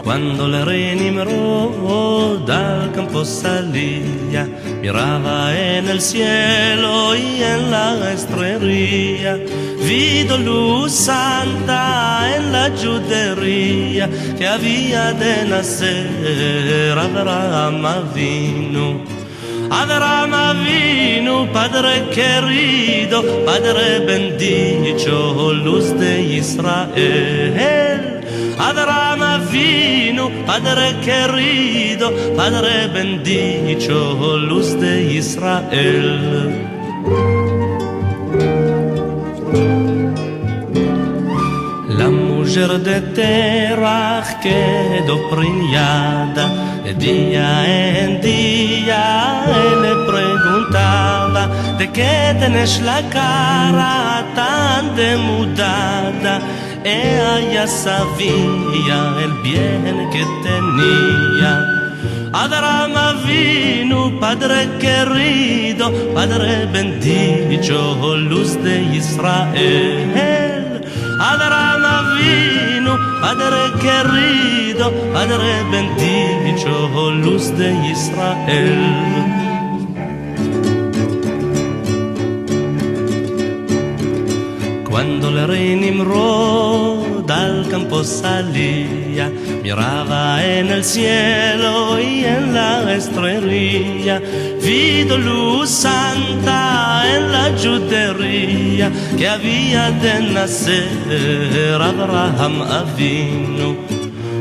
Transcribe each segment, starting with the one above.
Cuando le renimbró dal campo salía, miraba en el cielo y en la estrella, vido luz santa en la judería, que había de nacer Abraham Avinu. Abraham Avinu, Padre querido, Padre bendicho, luz de Israel. Abraham Avinu, Padre querido, Padre bendicho, luz de Israel. La mujer de Terach quedó preñada, de día en día le preguntaba: ¿de qué tenés la cara tan demudada? Ella sabía el bien que tenía. Abraham Avinu, Padre querido, Padre bendicho, luz de Israel. Abraham Avinu, Padre querido, Padre bendicho, luz de Israel. Cuando el rey Nimrod dal campo salía, miraba en el cielo y en la estrella, vido luz santa en la judería, que había de nacer Abraham Avinu.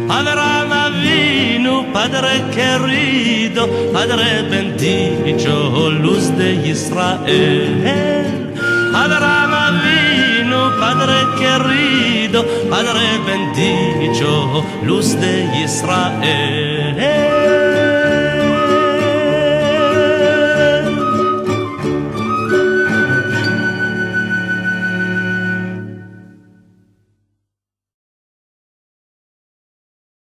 Abraham Avinu, Padre querido, Padre bendicho, luz de Israel. Abraham Avinu, Padre querido, Padre bendicho, luz de Israel.